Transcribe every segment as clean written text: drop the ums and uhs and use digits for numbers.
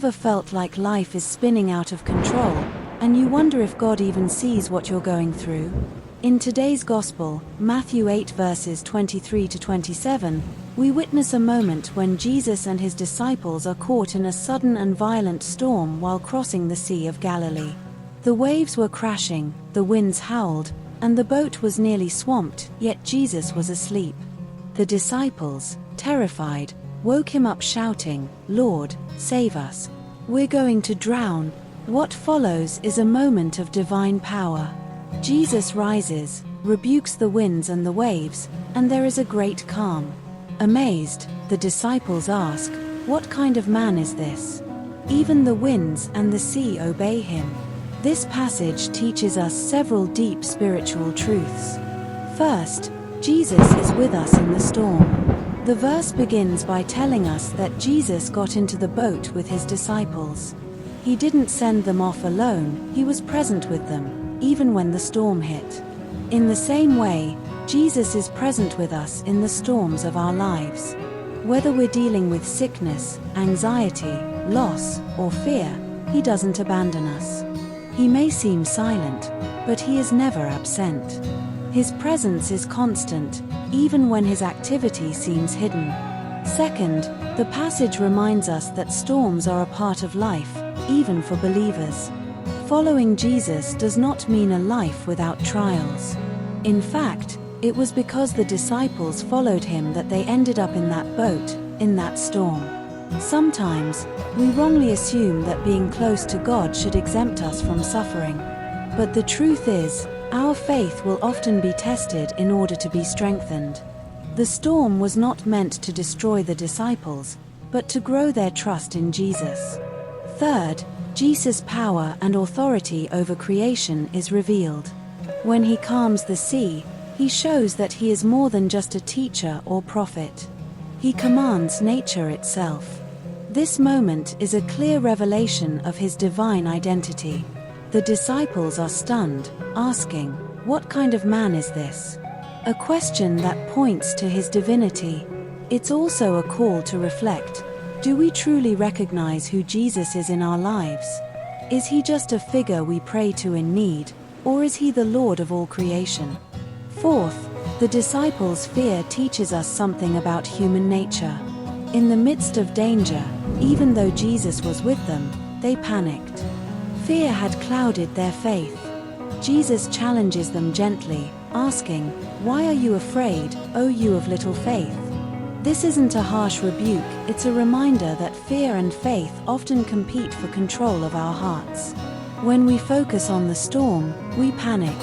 ever felt like life is spinning out of control, and you wonder if God even sees what you're going through? In today's Gospel, Matthew 8 verses 23 to 27, we witness a moment when Jesus and his disciples are caught in a sudden and violent storm while crossing the Sea of Galilee. The waves were crashing, the winds howled, and the boat was nearly swamped, yet Jesus was asleep. The disciples, terrified, woke him up shouting, "Lord, save us. We're going to drown." What follows is a moment of divine power. Jesus rises, rebukes the winds and the waves, and there is a great calm. Amazed, the disciples ask, "What kind of man is this? Even the winds and the sea obey him." This passage teaches us several deep spiritual truths. First, Jesus is with us in the storm. The verse begins by telling us that Jesus got into the boat with his disciples. He didn't send them off alone, he was present with them, even when the storm hit. In the same way, Jesus is present with us in the storms of our lives. Whether we're dealing with sickness, anxiety, loss, or fear, he doesn't abandon us. He may seem silent, but he is never absent. His presence is constant, even when his activity seems hidden. Second, the passage reminds us that storms are a part of life, even for believers. Following Jesus does not mean a life without trials. In fact, it was because the disciples followed him that they ended up in that boat, in that storm. Sometimes, we wrongly assume that being close to God should exempt us from suffering. But the truth is, our faith will often be tested in order to be strengthened. The storm was not meant to destroy the disciples, but to grow their trust in Jesus. Third, Jesus' power and authority over creation is revealed. When he calms the sea, he shows that he is more than just a teacher or prophet. He commands nature itself. This moment is a clear revelation of his divine identity. The disciples are stunned, asking, "What kind of man is this?" A question that points to his divinity. It's also a call to reflect. Do we truly recognize who Jesus is in our lives? Is he just a figure we pray to in need, or is he the Lord of all creation? Fourth, the disciples' fear teaches us something about human nature. In the midst of danger, even though Jesus was with them, they panicked. Fear had clouded their faith. Jesus challenges them gently, asking, "Why are you afraid, O you of little faith?" This isn't a harsh rebuke, it's a reminder that fear and faith often compete for control of our hearts. When we focus on the storm, we panic.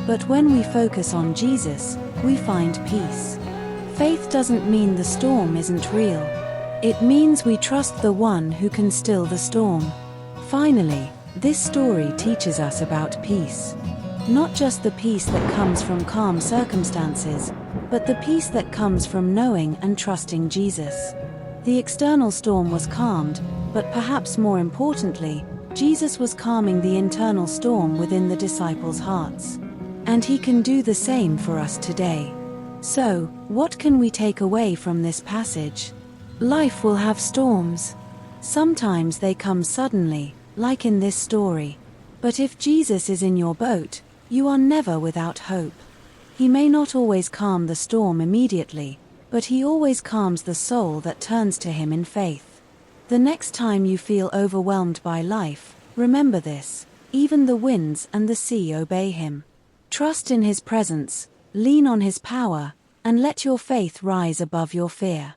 But when we focus on Jesus, we find peace. Faith doesn't mean the storm isn't real. It means we trust the one who can still the storm. Finally, this story teaches us about peace. Not just the peace that comes from calm circumstances, but the peace that comes from knowing and trusting Jesus. The external storm was calmed, but perhaps more importantly, Jesus was calming the internal storm within the disciples' hearts. And he can do the same for us today. So, what can we take away from this passage? Life will have storms. Sometimes they come suddenly, like in this story. But if Jesus is in your boat, you are never without hope. He may not always calm the storm immediately, but he always calms the soul that turns to him in faith. The next time you feel overwhelmed by life, remember this: even the winds and the sea obey him. Trust in his presence, lean on his power, and let your faith rise above your fear.